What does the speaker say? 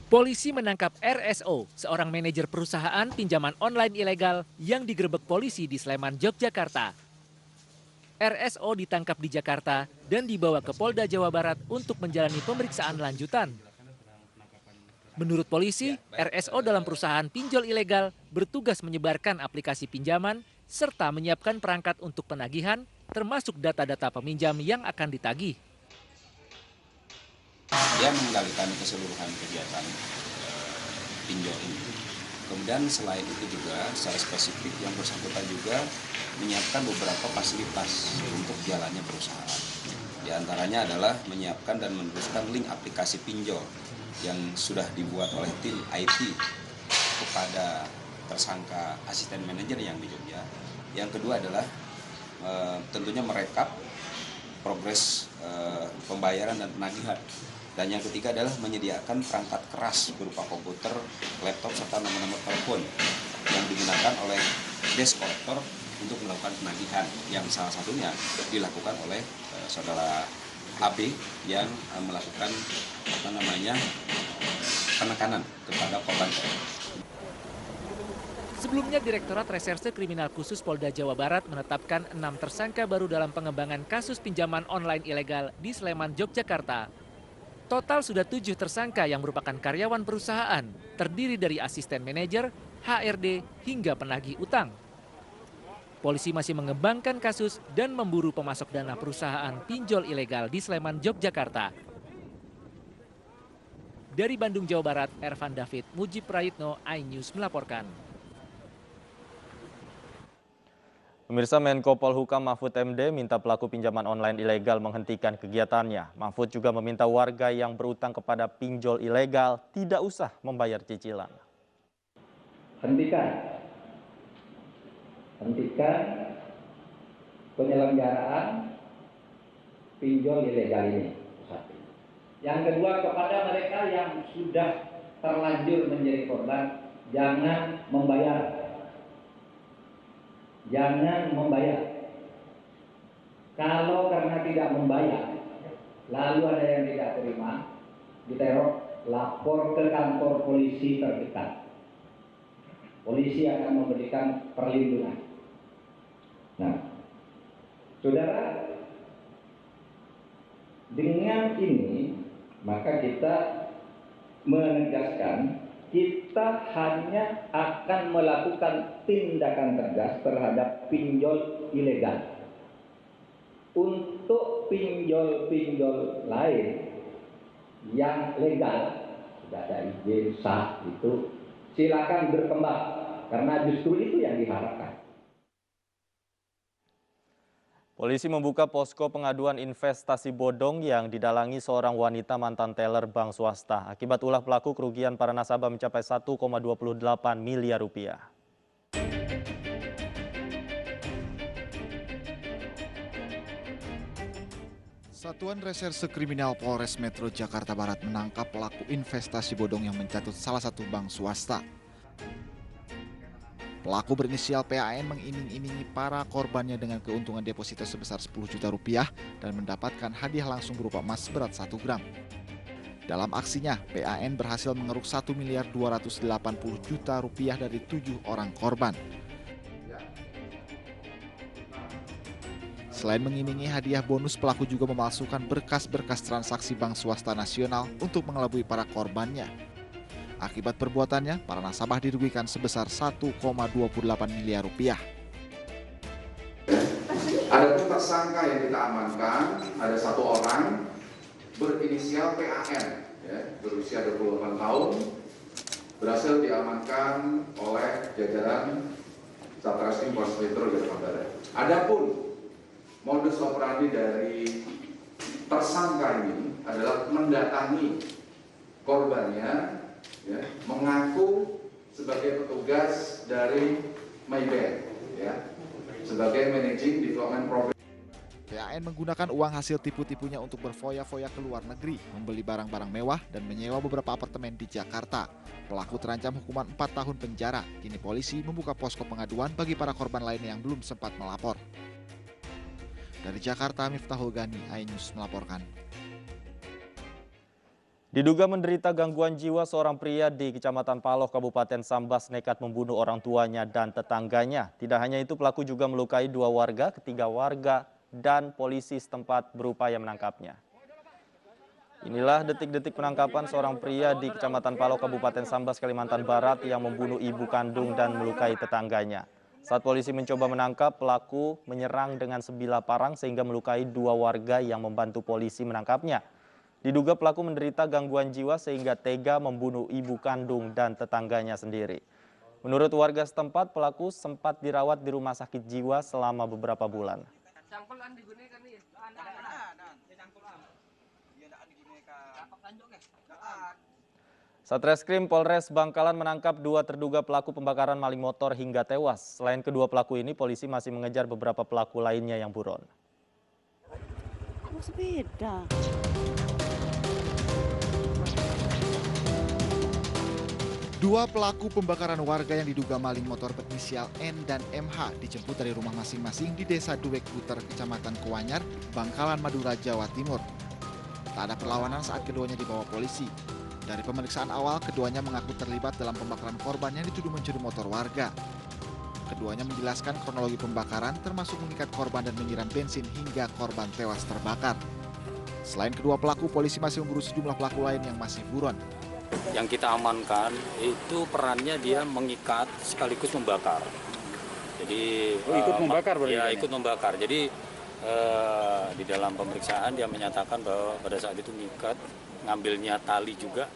Polisi menangkap RSO, seorang manajer perusahaan pinjaman online ilegal yang digerebek polisi di Sleman, Yogyakarta. RSO ditangkap di Jakarta dan dibawa ke Polda Jawa Barat untuk menjalani pemeriksaan lanjutan. Menurut polisi, RSO dalam perusahaan pinjol ilegal bertugas menyebarkan aplikasi pinjaman serta menyiapkan perangkat untuk penagihan, termasuk data-data peminjam yang akan ditagih. Dia mengendalikan keseluruhan kegiatan pinjol ini. Kemudian selain itu juga secara spesifik yang bersangkutan juga menyiapkan beberapa fasilitas untuk jalannya perusahaan. Di antaranya adalah menyiapkan dan meneruskan link aplikasi pinjol yang sudah dibuat oleh tim IT kepada tersangka asisten manajer yang di Jogja. Yang kedua adalah tentunya merekap progres pembayaran dan penagihan. Dan yang ketiga adalah menyediakan perangkat keras berupa komputer, laptop, serta nomor-nomor telepon yang digunakan oleh desk kolektor untuk melakukan penagihan, yang salah satunya dilakukan oleh saudara AB yang melakukan penekanan kepada korban. Sebelumnya, Direktorat Reserse Kriminal Khusus Polda Jawa Barat menetapkan 6 tersangka baru dalam pengembangan kasus pinjaman online ilegal di Sleman, Yogyakarta. Total sudah 7 tersangka yang merupakan karyawan perusahaan, terdiri dari asisten manajer, HRD, hingga penagih utang. Polisi masih mengembangkan kasus dan memburu pemasok dana perusahaan pinjol ilegal di Sleman, Yogyakarta. Dari Bandung, Jawa Barat, Ervan David, Mujib Prayitno, iNews melaporkan. Pemirsa, Menko Polhukam Mahfud MD minta pelaku pinjaman online ilegal menghentikan kegiatannya. Mahfud juga meminta warga yang berutang kepada pinjol ilegal tidak usah membayar cicilan. Hentikan penyelenggaraan pinjol ilegal ini. Yang kedua, kepada mereka yang sudah terlanjur menjadi korban, jangan membayar. Kalau karena tidak membayar, lalu ada yang tidak terima, diteror, lapor ke kantor polisi terdekat. Polisi akan memberikan perlindungan. Nah, saudara, dengan ini maka kita menegaskan kita hanya akan melakukan tindakan tegas terhadap pinjol ilegal. Untuk pinjol-pinjol lain yang legal, sudah ada izin sah itu, silakan berkembang, karena justru itu yang diharapkan. Polisi membuka posko pengaduan investasi bodong yang didalangi seorang wanita mantan teller bank swasta. Akibat ulah pelaku, kerugian para nasabah mencapai 1,28 miliar rupiah. Satuan Reserse Kriminal Polres Metro Jakarta Barat menangkap pelaku investasi bodong yang mencatut salah satu bank swasta. Pelaku berinisial PAN mengiming-imingi para korbannya dengan keuntungan deposito sebesar 10 juta rupiah dan mendapatkan hadiah langsung berupa emas seberat 1 gram. Dalam aksinya, PAN berhasil mengeruk 1.280 juta rupiah dari 7 orang korban. Selain mengimingi hadiah bonus, pelaku juga memalsukan berkas-berkas transaksi bank swasta nasional untuk mengelabui para korbannya. Akibat perbuatannya, para nasabah dirugikan sebesar 1,28 miliar rupiah. Ada tersangka yang kita amankan, ada 1 orang berinisial PAN, berusia 28 tahun, berhasil diamankan oleh jajaran Satreskrim Polres Metro Jakarta Barat. Adapun modus operandi dari tersangka ini adalah mendatangi korbannya, mengaku sebagai petugas dari Maybank, sebagai managing development program. PAN menggunakan uang hasil tipu-tipunya untuk berfoya-foya ke luar negeri, membeli barang-barang mewah, dan menyewa beberapa apartemen di Jakarta. Pelaku terancam hukuman 4 tahun penjara. Kini polisi membuka posko pengaduan bagi para korban lainnya yang belum sempat melapor. Dari Jakarta, Miftahul Gani, iNews melaporkan. Diduga menderita gangguan jiwa, seorang pria di Kecamatan Paloh, Kabupaten Sambas nekat membunuh orang tuanya dan tetangganya. Tidak hanya itu, pelaku juga melukai 2 warga, ketiga warga dan polisi setempat berupaya menangkapnya. Inilah detik-detik penangkapan seorang pria di Kecamatan Paloh, Kabupaten Sambas, Kalimantan Barat yang membunuh ibu kandung dan melukai tetangganya. Saat polisi mencoba menangkap, pelaku menyerang dengan sebilah parang sehingga melukai 2 warga yang membantu polisi menangkapnya. Diduga pelaku menderita gangguan jiwa sehingga tega membunuh ibu kandung dan tetangganya sendiri. Menurut warga setempat, pelaku sempat dirawat di rumah sakit jiwa selama beberapa bulan. Satreskrim Polres Bangkalan menangkap 2 terduga pelaku pembakaran maling motor hingga tewas. Selain kedua pelaku ini, polisi masih mengejar beberapa pelaku lainnya yang buron. Sepeda. Dua pelaku pembakaran warga yang diduga maling motor berinisial N dan MH dijemput dari rumah masing-masing di Desa Duwek Puter, Kecamatan Kuanyar, Bangkalan, Madura, Jawa Timur. Tak ada perlawanan saat keduanya dibawa polisi. Dari pemeriksaan awal, keduanya mengaku terlibat dalam pembakaran korban yang dituduh mencuri motor warga. Keduanya menjelaskan kronologi pembakaran termasuk mengikat korban dan menyiram bensin hingga korban tewas terbakar. Selain kedua pelaku, polisi masih memburu sejumlah pelaku lain yang masih buron. Yang kita amankan itu perannya dia mengikat sekaligus membakar. Jadi ikut membakar berarti? Ya, ikut membakar. Jadi di dalam pemeriksaan dia menyatakan bahwa pada saat itu mengikat, ngambilnya tali juga